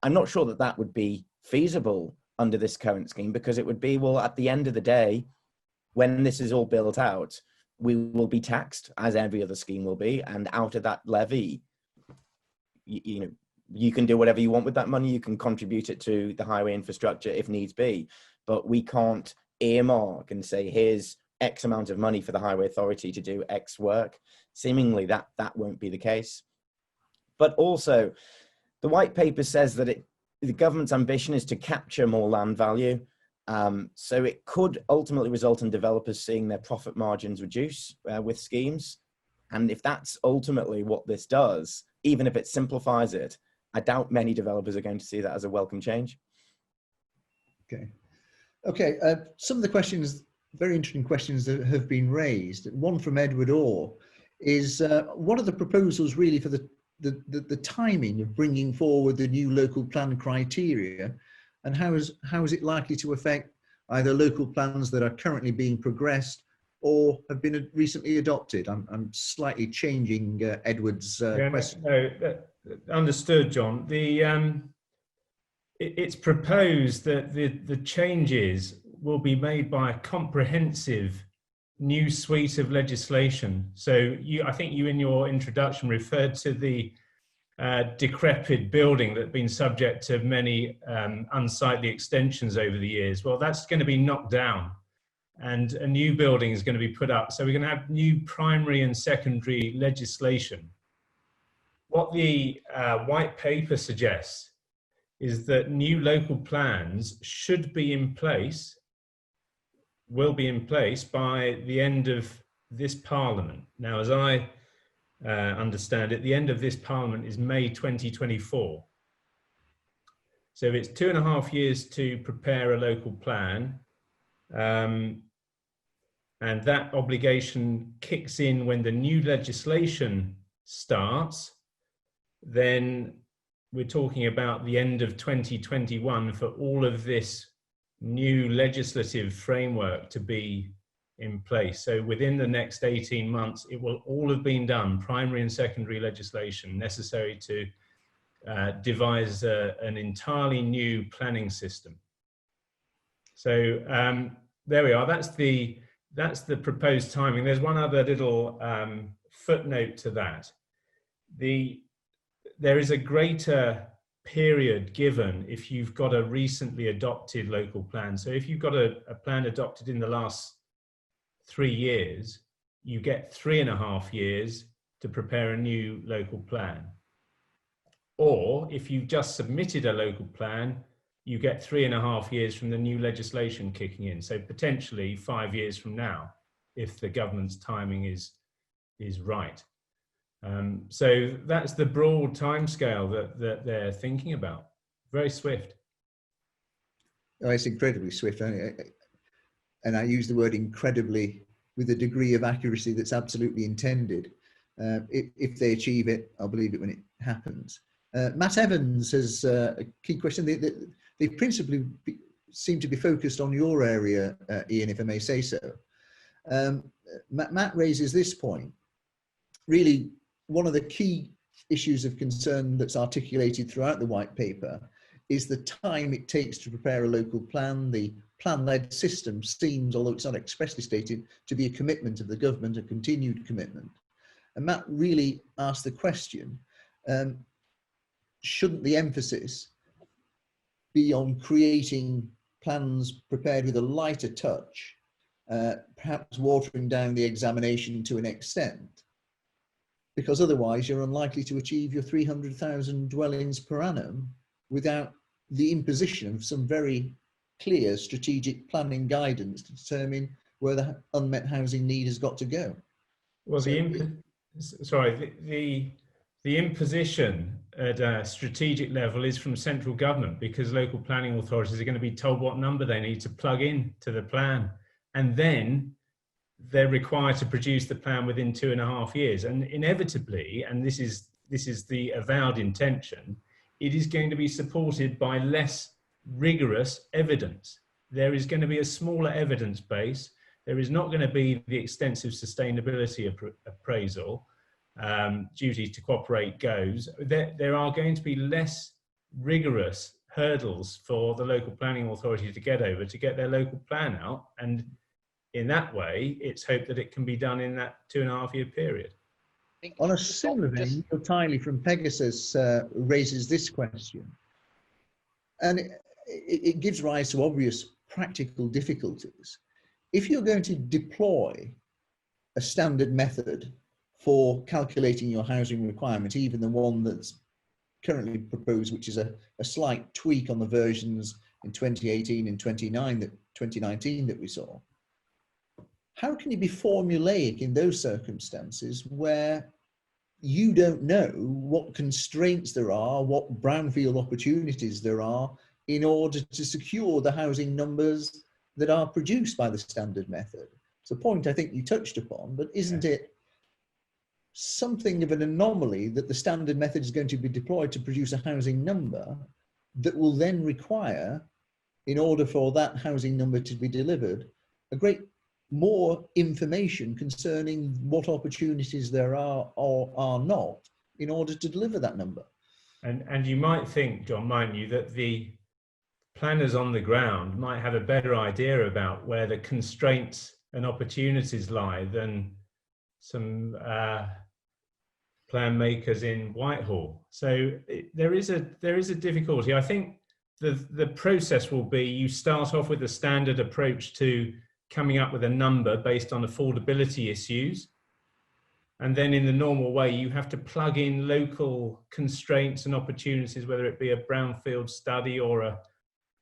I'm not sure that that would be feasible under this current scheme, because it would be, well, at the end of the day, when this is all built out, we will be taxed as every other scheme will be. And out of that levy, you can do whatever you want with that money. You can contribute it to the highway infrastructure if needs be, but we can't earmark and say, here's X amount of money for the highway authority to do X work. Seemingly that won't be the case. But also, the white paper says that the government's ambition is to capture more land value. So it could ultimately result in developers seeing their profit margins reduce with schemes. And if that's ultimately what this does, even if it simplifies it, I doubt many developers are going to see that as a welcome change. Okay. Some of the questions, very interesting questions that have been raised. One from Edward Orr is, what are the proposals really for the timing of bringing forward the new local plan criteria, and how is it likely to affect either local plans that are currently being progressed or have been recently adopted? I'm slightly changing Edward's question. No, understood, John. It's proposed that the changes will be made by a comprehensive new suite of legislation. So I think you in your introduction referred to the decrepit building that's been subject to many unsightly extensions over the years. Well, that's going to be knocked down. and a new building is going to be put up. So we're going to have new primary and secondary legislation. What the white paper suggests is that new local plans should be in place, will be in place by the end of this Parliament. Now, as I understand it, the end of this Parliament is May 2024. So it's 2.5 years to prepare a local plan. And that obligation kicks in when the new legislation starts. Then we're talking about the end of 2021 for all of this new legislative framework to be in place. So within the next 18 months, it will all have been done, primary and secondary legislation necessary to devise an entirely new planning system. So there we are. That's the proposed timing. There's one other little footnote to that. There is a greater period given if you've got a recently adopted local plan. So if you've got a plan adopted in the last 3 years, you get 3.5 years to prepare a new local plan. Or if you've just submitted a local plan, you get 3.5 years from the new legislation kicking in. So potentially 5 years from now, if the government's timing is right. So that's the broad timescale that they're thinking about. Very swift. Oh, it's incredibly swift. And I use the word incredibly with a degree of accuracy that's absolutely intended. If they achieve it, I'll believe it when it happens. Matt Evans has a key question. They principally seem to be focused on your area, Ian, if I may say so. Matt raises this point. Really, one of the key issues of concern that's articulated throughout the white paper is the time it takes to prepare a local plan. The plan-led system seems, although it's not expressly stated, to be a commitment of the government, a continued commitment. And Matt really asked the question, shouldn't the emphasis be on creating plans prepared with a lighter touch, perhaps watering down the examination to an extent? Because otherwise you're unlikely to achieve your 300,000 dwellings per annum without the imposition of some very clear strategic planning guidance to determine where the unmet housing need has got to go. Well, the imposition at a strategic level is from central government, because local planning authorities are going to be told what number they need to plug in to the plan, and then they're required to produce the plan within 2.5 years. And inevitably, and this is the avowed intention, it is going to be supported by less rigorous evidence. There is going to be a smaller evidence base. There is not going to be the extensive sustainability appraisal. Duty to cooperate goes. There are going to be less rigorous hurdles for the local planning authority to get over to get their local plan out. And in that way, it's hoped that it can be done in that 2.5 year period. On a similar vein, Neil Tiley from Pegasus raises this question. And it gives rise to obvious practical difficulties. If you're going to deploy a standard method for calculating your housing requirement, even the one that's currently proposed, which is a slight tweak on the versions in 2018 and 2019 that we saw, how can you be formulaic in those circumstances where you don't know what constraints there are, what brownfield opportunities there are in order to secure the housing numbers that are produced by the standard method? It's a point I think you touched upon, but isn't it something of an anomaly that the standard method is going to be deployed to produce a housing number that will then require, in order for that housing number to be delivered, a great more information concerning what opportunities there are or are not in order to deliver that number? And you might think, John, mightn't you, that the planners on the ground might have a better idea about where the constraints and opportunities lie than some plan makers in Whitehall. So there is a difficulty. I think the process will be, you start off with a standard approach to coming up with a number based on affordability issues. And then in the normal way, you have to plug in local constraints and opportunities, whether it be a brownfield study or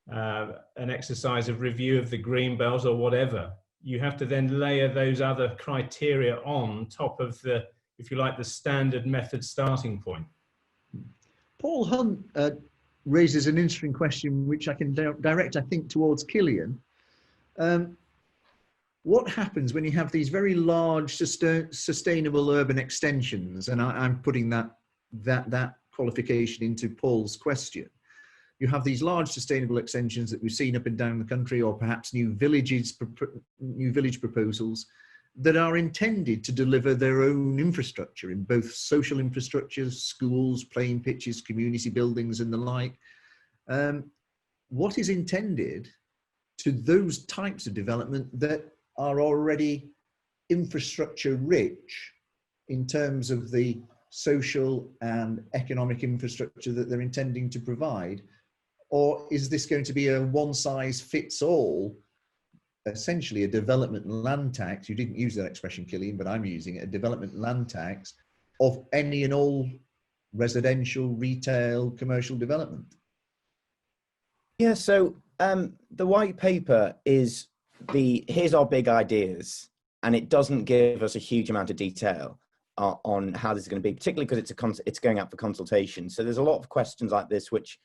an exercise of review of the green belt or whatever. You have to then layer those other criteria on top of the, if you like, the standard method starting point. Paul Hunt raises an interesting question, which I can direct, I think, towards Killian. What happens when you have these very large sustainable urban extensions? And I'm putting that qualification into Paul's question. You have these large sustainable extensions that we've seen up and down the country, or perhaps new village proposals that are intended to deliver their own infrastructure in both social infrastructures, schools, playing pitches, community buildings, and the like. What is intended to those types of development that are already infrastructure rich in terms of the social and economic infrastructure that they're intending to provide? Or is this going to be a one size fits all, essentially a development land tax? You didn't use that expression, Killian, but I'm using it, a development land tax of any and all residential, retail, commercial development? Yeah, so the white paper is here's our big ideas, and it doesn't give us a huge amount of detail on how this is going to be, particularly because it's going out for consultation. So there's a lot of questions like this, which,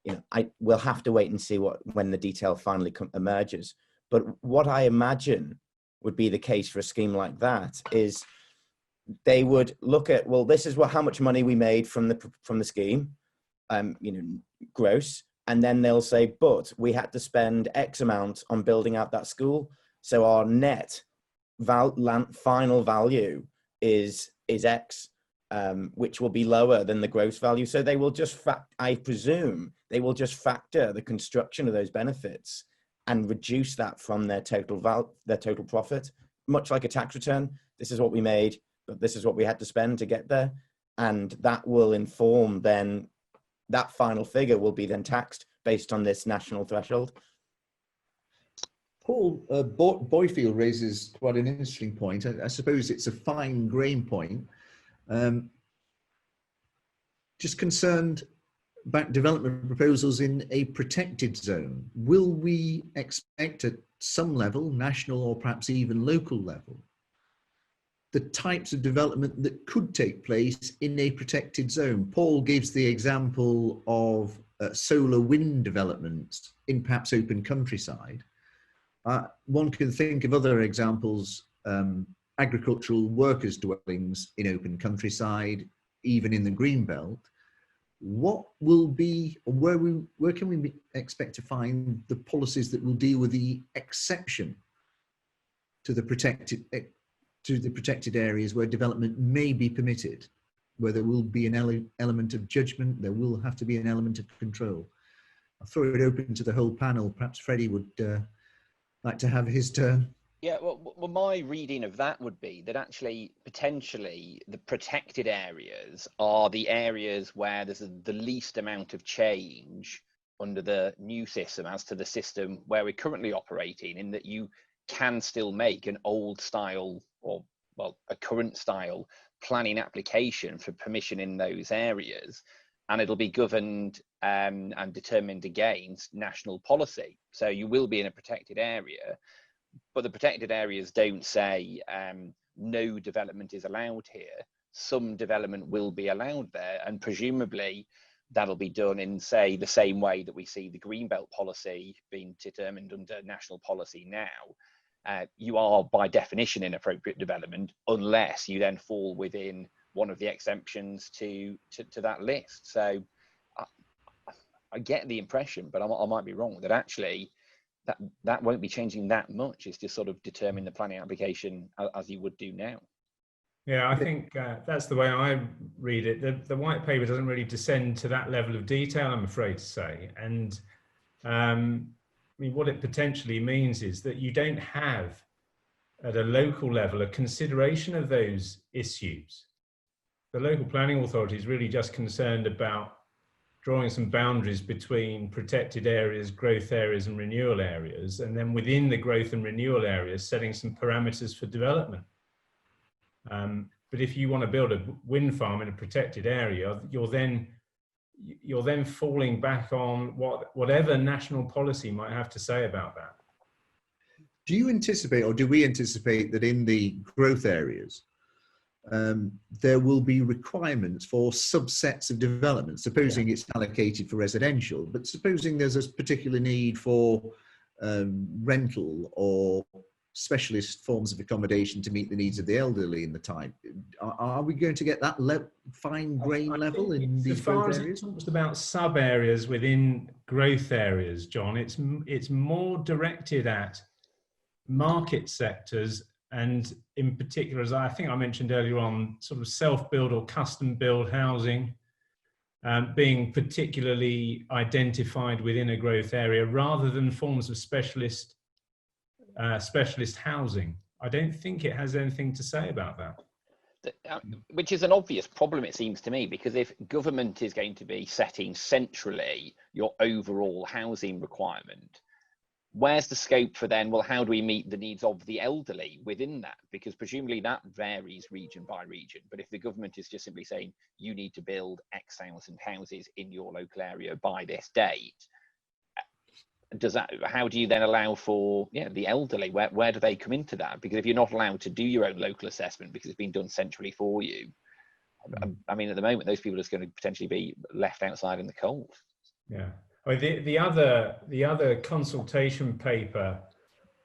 you know, we'll have to wait and see when the detail finally emerges. But what I imagine would be the case for a scheme like that is they would look at, well, this is how much money we made from the scheme, you know, gross. And then they'll say, but we had to spend X amount on building out that school. So our net final value is X, which will be lower than the gross value. So they will just, I presume, they will just factor the construction of those benefits and reduce that from their total profit, much like a tax return. This is what we made, but this is what we had to spend to get there. And that will inform then, that final figure will be then taxed based on this national threshold. Paul Boyfield raises quite an interesting point. I suppose it's a fine grain point. Just concerned about development proposals in a protected zone. Will we expect at some level, national or perhaps even local level, the types of development that could take place in a protected zone? Paul gives the example of solar wind developments in perhaps open countryside. One can think of other examples, agricultural workers' dwellings in open countryside, even in the green belt. What will be, or where can we expect to find the policies that will deal with the exception to the protected areas where development may be permitted, where there will be an element of judgment, there will have to be an element of control? I'll throw it open to the whole panel. Perhaps Freddie would like to have his turn. Yeah, well, my reading of that would be that actually, potentially, the protected areas are the areas where there's the least amount of change under the new system as to the system where we're currently operating, in that you can still make an old style, or, well, a current style planning application for permission in those areas, and it'll be governed and determined against national policy. So you will be in a protected area, but the protected areas don't say no development is allowed here. Some development will be allowed there, and presumably that'll be done in, say, the same way that we see the Greenbelt policy being determined under national policy now. You are by definition inappropriate development unless you then fall within one of the exemptions to that list. So I get the impression, but I might be wrong, that actually that won't be changing that much. It's just sort of determine the planning application as you would do now. Yeah, I think that's the way I read it. The white paper doesn't really descend to that level of detail, I'm afraid to say. And I mean, what it potentially means is that you don't have, at a local level, a consideration of those issues. The local planning authority is really just concerned about drawing some boundaries between protected areas, growth areas and renewal areas, and then within the growth and renewal areas setting some parameters for development. But if you want to build a wind farm in a protected area, you're then falling back on whatever national policy might have to say about that. Do you anticipate, or do we anticipate, that in the growth areas there will be requirements for subsets of development, supposing it's allocated for residential, but supposing there's a particular need for rental or specialist forms of accommodation to meet the needs of the elderly in the time? Are we going to get that fine grain level in these growth areas? As it talks about sub areas within growth areas, John, it's more directed at market sectors, and in particular, as I think I mentioned earlier on, sort of self-build or custom-build housing being particularly identified within a growth area rather than forms of specialist housing. I don't think it has anything to say about that. Which is an obvious problem, it seems to me, because if government is going to be setting centrally your overall housing requirement, where's the scope for then, well, how do we meet the needs of the elderly within that? Because presumably that varies region by region. But if the government is just simply saying, you need to build X thousand houses in your local area by this date, how do you then allow for the elderly? Where do they come into that? Because if you're not allowed to do your own local assessment because it's been done centrally for you, I mean, at the moment, those people are just going to potentially be left outside in the cold. Yeah. The other consultation paper,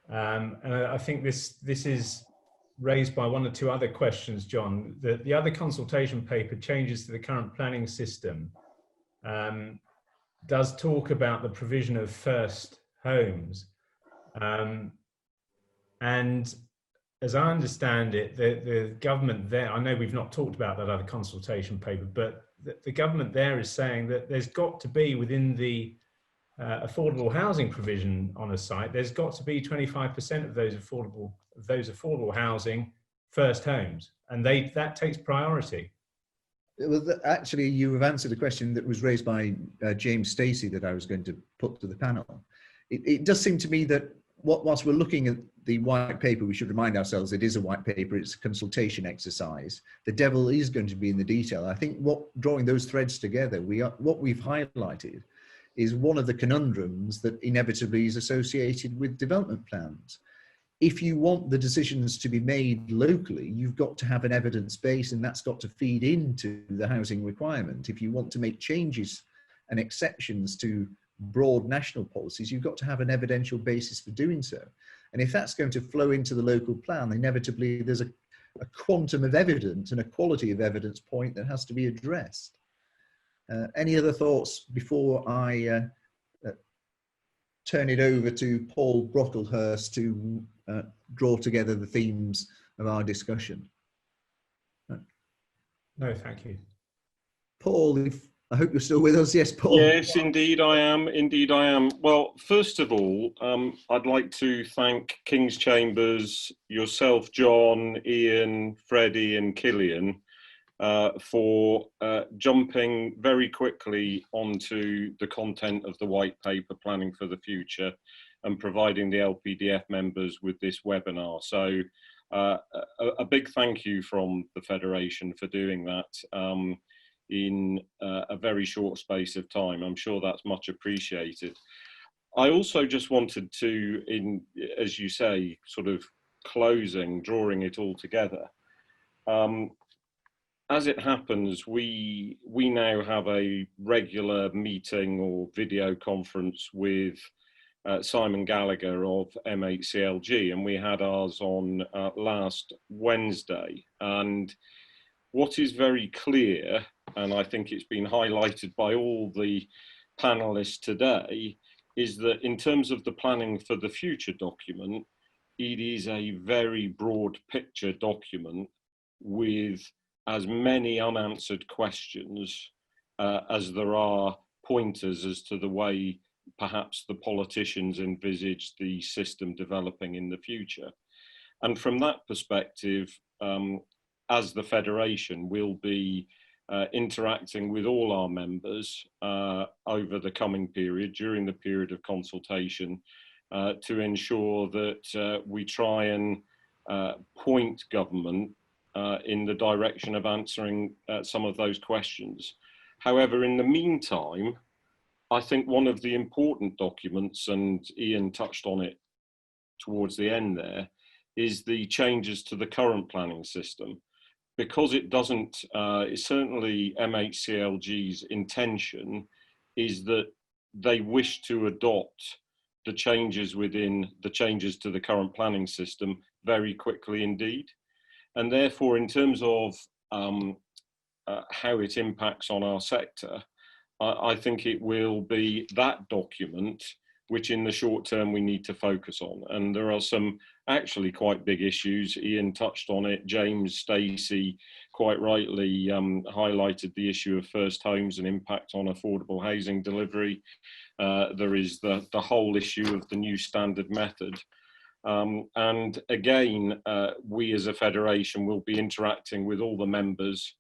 and I think this is raised by one or two other questions, John. The other consultation paper, Changes to the Current Planning System, does talk about the provision of first homes, and as I understand it, the government there, I know we've not talked about that other consultation paper, but the government there is saying that there's got to be, within the affordable housing provision on a site, there's got to be 25% of those affordable housing first homes, and that takes priority. Well, actually, you have answered a question that was raised by James Stacey that I was going to put to the panel. It does seem to me that whilst we're looking at the white paper, we should remind ourselves it is a white paper, it's a consultation exercise. The devil is going to be in the detail. I think drawing those threads together, what we've highlighted is one of the conundrums that inevitably is associated with development plans. If you want the decisions to be made locally, you've got to have an evidence base, and that's got to feed into the housing requirement. If you want to make changes and exceptions to broad national policies, you've got to have an evidential basis for doing so. And if that's going to flow into the local plan, inevitably there's a quantum of evidence and a quality of evidence point that has to be addressed. Any other thoughts before I turn it over to Paul Brocklehurst to draw together the themes of our discussion? No, thank you. Paul, I hope you're still with us. Yes, Paul. Yes, indeed I am. Indeed I am. Well, first of all, I'd like to thank King's Chambers, yourself, John, Ian, Freddie and Killian for jumping very quickly onto the content of the white paper, Planning for the Future, and providing the LPDF members with this webinar. So a big thank you from the Federation for doing that in a very short space of time. I'm sure that's much appreciated. I also just wanted to, as you say, sort of closing, drawing it all together. As it happens, we now have a regular meeting or video conference with Simon Gallagher of MHCLG, and we had ours on last Wednesday. And what is very clear, and I think it's been highlighted by all the panelists today, is that in terms of the Planning for the Future document, it is a very broad picture document with as many unanswered questions as there are pointers as to the way perhaps the politicians envisage the system developing in the future. And from that perspective, as the Federation, we'll be interacting with all our members over the coming period, during the period of consultation, to ensure that we try and point government in the direction of answering some of those questions. However, in the meantime, I think one of the important documents, and Ian touched on it towards the end there, is the changes to the current planning system. Because it doesn't, it's certainly MHCLG's intention is that they wish to adopt the changes to the current planning system very quickly indeed. And therefore, in terms of how it impacts on our sector, I think it will be that document which in the short term we need to focus on. And there are some actually quite big issues. Ian touched on it. James Stacey quite rightly highlighted the issue of first homes and impact on affordable housing delivery. There is the whole issue of the new standard method. And again, we as a federation will be interacting with all the members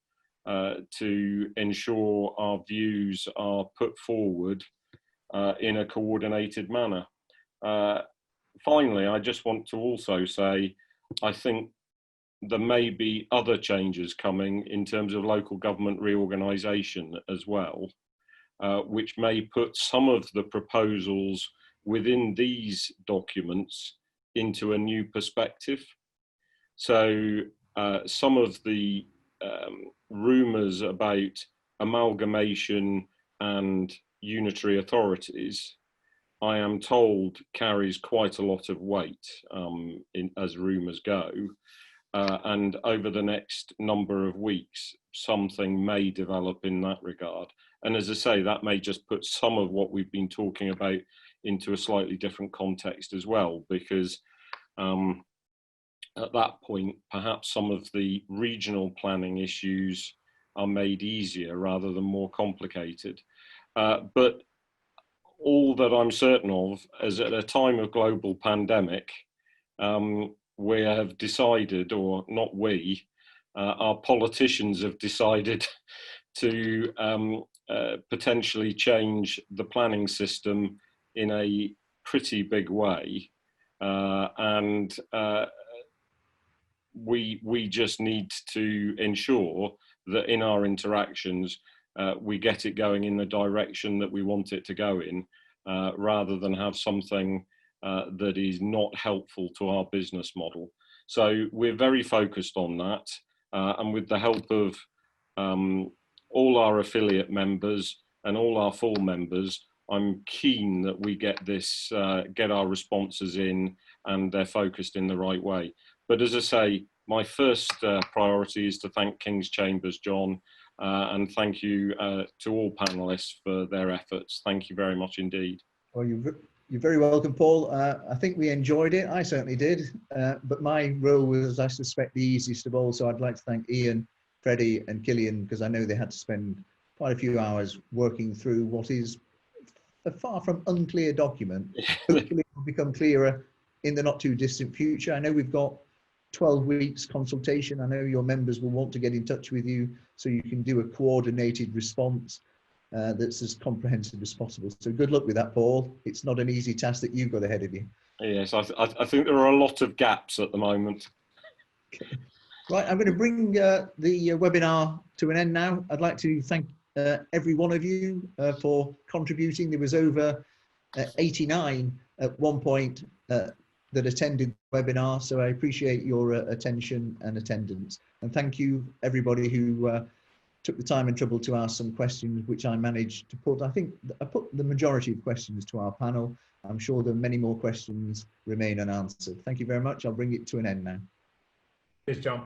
to ensure our views are put forward in a coordinated manner. Finally, I just want to also say, I think there may be other changes coming in terms of local government reorganisation as well, which may put some of the proposals within these documents into a new perspective. So some of the rumours about amalgamation and unitary authorities, I am told, carries quite a lot of weight as rumours go. And over the next number of weeks, something may develop in that regard. And as I say, that may just put some of what we've been talking about into a slightly different context as well, because at that point, perhaps some of the regional planning issues are made easier rather than more complicated. But all that I'm certain of is at a time of global pandemic, we have decided, or not we, our politicians have decided to potentially change the planning system in a pretty big way. And we just need to ensure that in our interactions, we get it going in the direction that we want it to go in, rather than have something that is not helpful to our business model. So we're very focused on that, and with the help of all our affiliate members and all our full members, I'm keen that we get this, get our responses in, and they're focused in the right way. But as I say, my first priority is to thank King's Chambers, John, and thank you to all panelists for their efforts. Thank you very much indeed. Well, you're very welcome, Paul. I think we enjoyed it. I certainly did. But my role was, I suspect, the easiest of all. So I'd like to thank Ian, Freddie and Killian, because I know they had to spend quite a few hours working through what is a far from unclear document. Hopefully it will become clearer in the not too distant future. I know we've got 12 weeks consultation. I know your members will want to get in touch with you so you can do a coordinated response that's as comprehensive as possible. So good luck with that, Paul. It's not an easy task that you've got ahead of you. Yes, I think there are a lot of gaps at the moment. Okay. Right, I'm going to bring the webinar to an end now. I'd like to thank every one of you for contributing. There was over 89 at one point that attended the webinar, so I appreciate your attention and attendance. And thank you everybody who took the time and trouble to ask some questions, which I managed to put. I think I put the majority of questions to our panel. I'm sure that many more questions remain unanswered. Thank you very much. I'll bring it to an end now. Cheers, John.